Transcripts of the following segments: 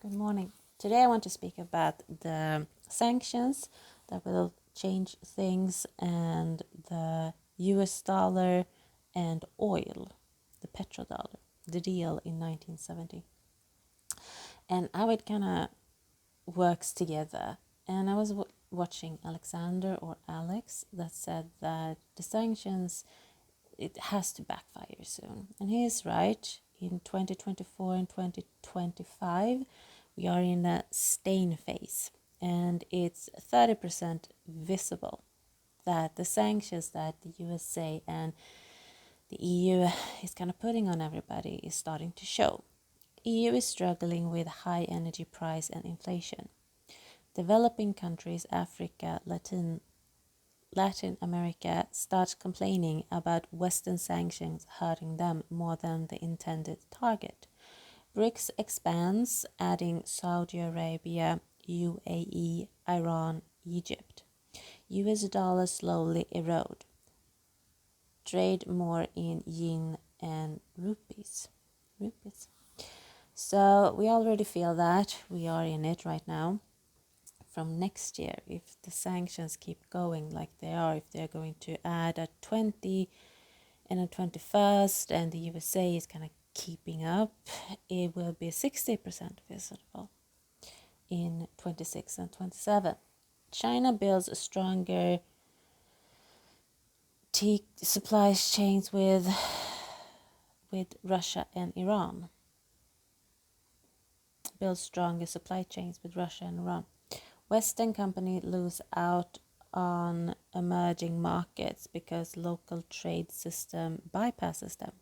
Good morning. Today I want to speak about the sanctions that will change things and the US dollar and oil, the petrodollar, the deal in 1970, and how it kind of works together. And I was watching Alexander or Alex that said that the sanctions, it has to backfire soon. And he is right. In 2024 and 2025, we are in a stain phase, and it's 30% visible that the sanctions that the USA and the EU is kind of putting on everybody is starting to show. EU is struggling with high energy price and inflation. Developing countries, Africa, Latin America, start complaining about Western sanctions hurting them more than the intended target. BRICS expands, adding Saudi Arabia, UAE, Iran, Egypt. US dollar slowly erode. Trade more in yen and rupees. So we already feel that we are in it right now. From next year, if the sanctions keep going like they are, if they're going to add a 20 and a 21st, and the USA is kind of keeping up, it will be 60% visible in 26 and 27. China builds a stronger tea supply chains with Russia and Iran. Builds stronger supply chains with Russia and Iran. Western companies lose out on emerging markets because local trade system bypasses them.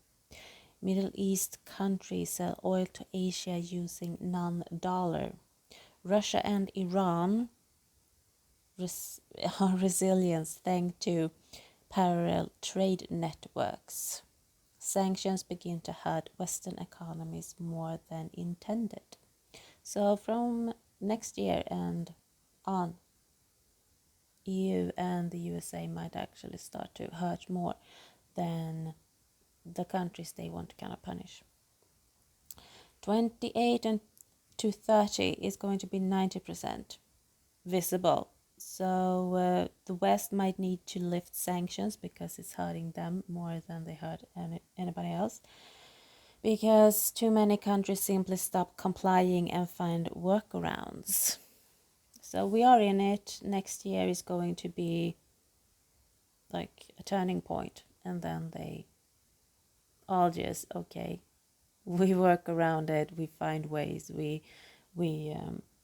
Middle East countries sell oil to Asia using non-dollar. Russia and Iran are resilient thanks to parallel trade networks. Sanctions begin to hurt Western economies more than intended. So from next year and on, EU and the USA might actually start to hurt more than the countries they want to kind of punish. 28 and to 30 is going to be 90% visible. So the West might need to lift sanctions because it's hurting them more than they hurt anybody else. Because too many countries simply stop complying and find workarounds. So we are in it. Next year is going to be like a turning point, and then they all just, okay, we work around it, we find ways, we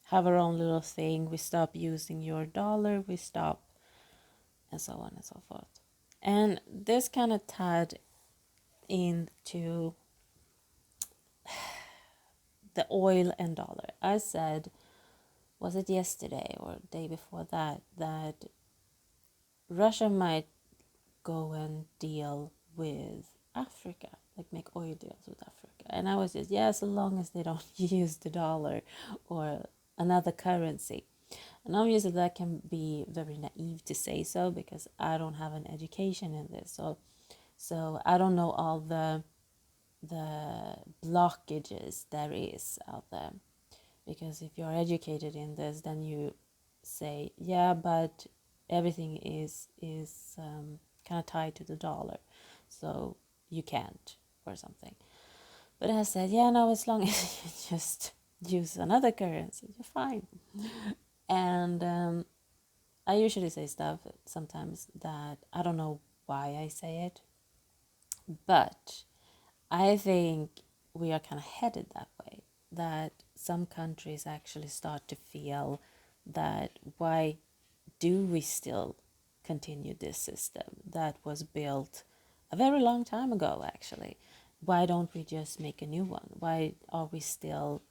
have our own little thing, we stop using your dollar, we stop, and so on and so forth. And this kind of tied into the oil and dollar. I said, was it yesterday or day before that Russia might go and deal with Africa, like make oil deals with Africa. And I was just, yeah, so long as they don't use the dollar or another currency. And obviously that can be very naive to say so because I don't have an education in this. So I don't know all the blockages there is out there. Because if you're educated in this, then you say, yeah, but everything is kind of tied to the dollar, so you can't, or something. But I said, yeah, no, as long as you just use another currency, you're fine. And I usually say stuff sometimes that I don't know why I say it, but I think we are kind of headed that way, that some countries actually start to feel that why do we still continue this system that was built a very long time ago, actually? Why don't we just make a new one? Why are we still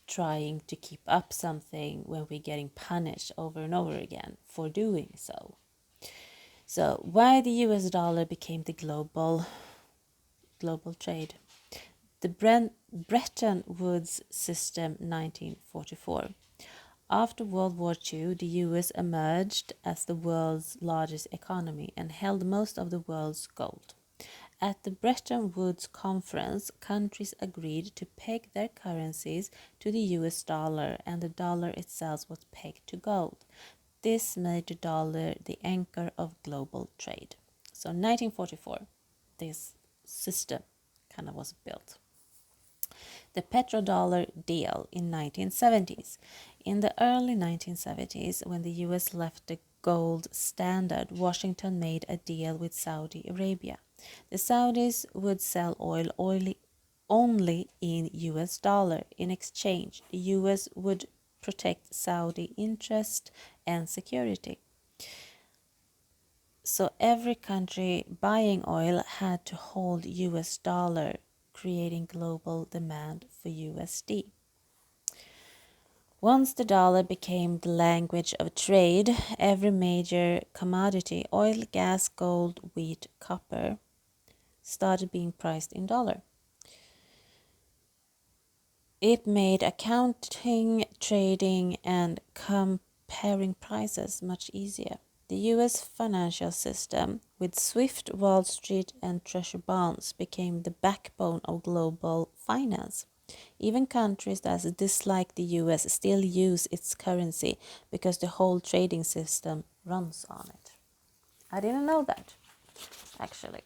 trying to keep up something when we're getting punished over and over again for doing so? So why the US dollar became the global trade. The Bretton Woods system, 1944. After World War II, the US emerged as the world's largest economy and held most of the world's gold. At the Bretton Woods Conference, countries agreed to peg their currencies to the US dollar, and the dollar itself was pegged to gold. This made the dollar the anchor of global trade. So 1944, this system kind of was built. The petrodollar deal in 1970s. In the early 1970s, when the US left the gold standard, Washington made a deal with Saudi Arabia. The Saudis would sell oil only in US dollar. In exchange, the US would protect Saudi interest and security. So every country buying oil had to hold US dollar, creating global demand for USD. Once the dollar became the language of trade, every major commodity, oil, gas, gold, wheat, copper, started being priced in dollar. It made accounting, trading, and comparing prices much easier. The US financial system, with Swift, Wall Street, and Treasury bonds, became the backbone of global finance. Even countries that dislike the US still use its currency because the whole trading system runs on it. I didn't know that, actually.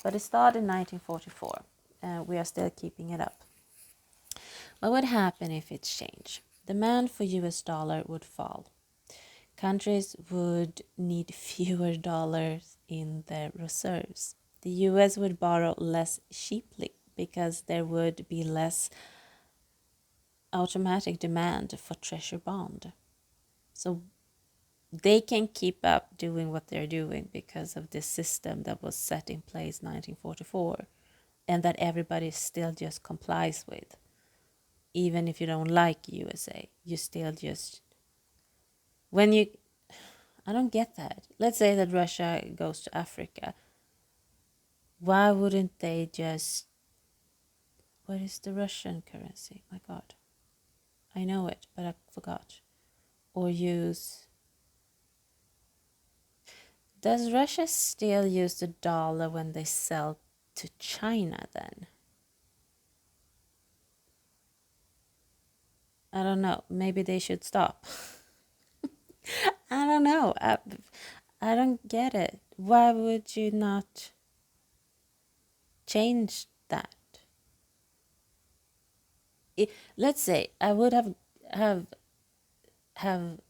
But it started in 1944, and we are still keeping it up. What would happen if it changed? Demand for US dollar would fall. Countries would need fewer dollars in their reserves. The US would borrow less cheaply because there would be less automatic demand for treasury bond. So they can keep up doing what they're doing because of this system that was set in place 1944 and that everybody still just complies with. Even if you don't like USA, you still just I don't get that. Let's say that Russia goes to Africa. Why wouldn't they just what is the Russian currency? My God. I know it, but I forgot. Or use Does Russia still use the dollar when they sell to China then? I don't know. Maybe they should stop. I don't know. I don't get it. Why would you not change that? Let's say I would have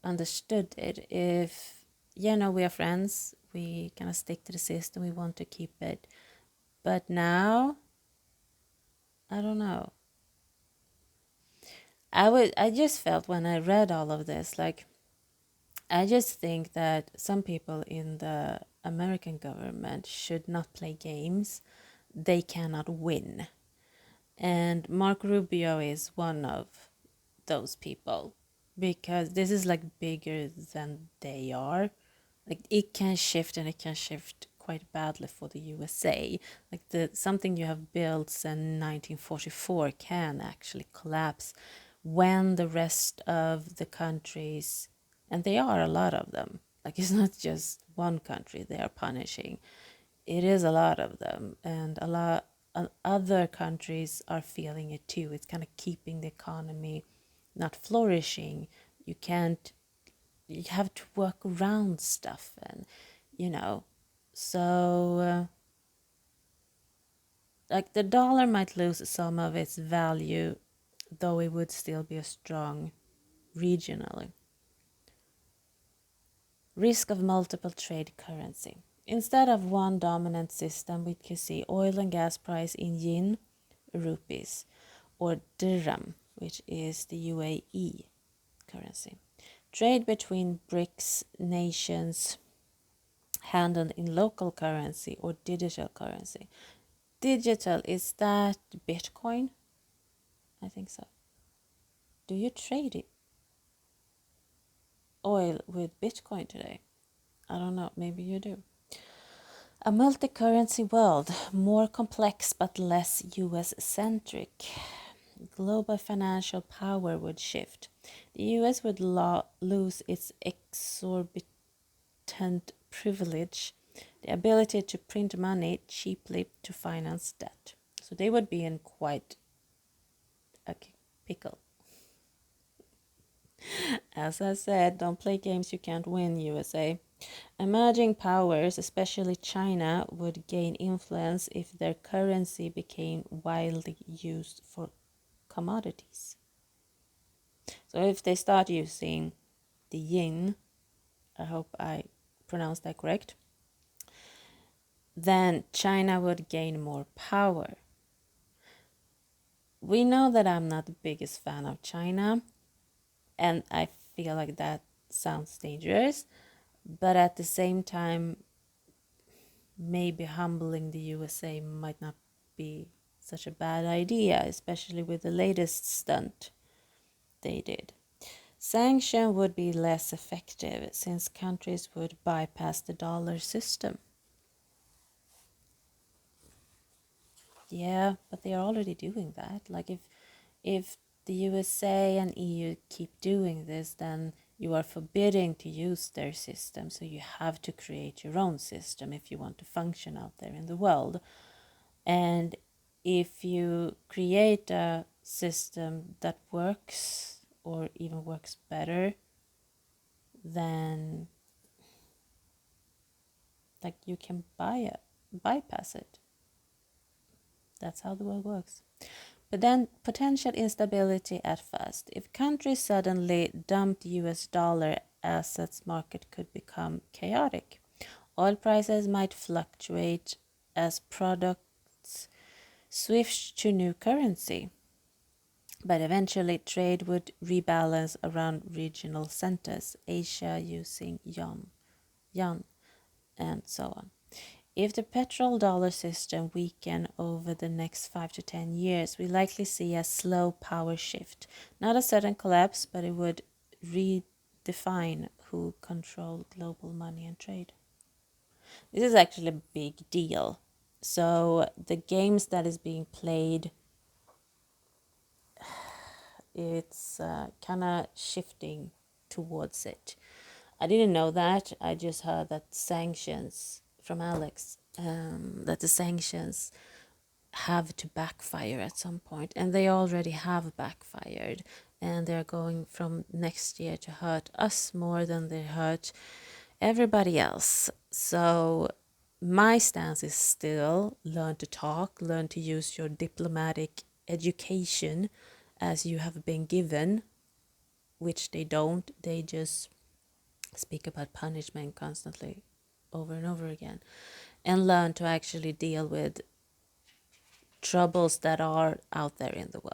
understood it if we are friends, we kind of stick to the system, we want to keep it. But now I don't know. I just felt when I read all of this, like I just think that some people in the American government should not play games they cannot win. And Marco Rubio is one of those people because this is like bigger than they are. Like it can shift, and it can shift quite badly for the USA. Like something you have built since 1944 can actually collapse when the rest of the countries, and they are a lot of them, like it's not just one country they are punishing, it is a lot of them, and a lot other countries are feeling it too. It's kind of keeping the economy not flourishing. You have to work around stuff, and so like the dollar might lose some of its value, though it would still be a strong regionally. Risk of multiple trade currency. Instead of one dominant system, we can see oil and gas price in yen, rupees, or dirham, which is the UAE currency. Trade between BRICS nations handled in local currency or digital currency. Digital, is that Bitcoin? I think so. Do you trade oil with Bitcoin today? I don't know, maybe you do. A multi-currency world, more complex but less US-centric. Global financial power would shift. The US would lose its exorbitant privilege the ability to print money cheaply to finance debt. So they would be in quite a pickle. As I said, don't play games you can't win, USA. Emerging powers, especially China, would gain influence if their currency became widely used for commodities. So if they start using the yin, I hope I pronounced that correct, then China would gain more power. We know that I'm not the biggest fan of China, and I feel like that sounds dangerous, but at the same time, maybe humbling the USA might not be such a bad idea, especially with the latest stunt they did. Sanction would be less effective since countries would bypass the dollar system. Yeah, but they are already doing that. Like if the USA and EU keep doing this, then you are forbidding to use their system. So you have to create your own system if you want to function out there in the world. And if you create a system that works or even works better, then like you can bypass it. That's how the world works. But then potential instability at first. If countries suddenly dumped US dollar assets, market could become chaotic. Oil prices might fluctuate as products switch to new currency. But eventually trade would rebalance around regional centers, Asia using yuan, and so on. If the petrodollar system weakens over the next 5 to 10 years, we likely see a slow power shift. Not a sudden collapse, but it would redefine who controls global money and trade. This is actually a big deal. So the games that is being played, it's kind of shifting towards it. I didn't know that. I just heard that sanctions from Alex, that the sanctions have to backfire at some point, and they already have backfired, and they're going from next year to hurt us more than they hurt everybody else. So my stance is still learn to talk, learn to use your diplomatic education as you have been given, which they don't. They just speak about punishment constantly over and over again, and learn to actually deal with troubles that are out there in the world.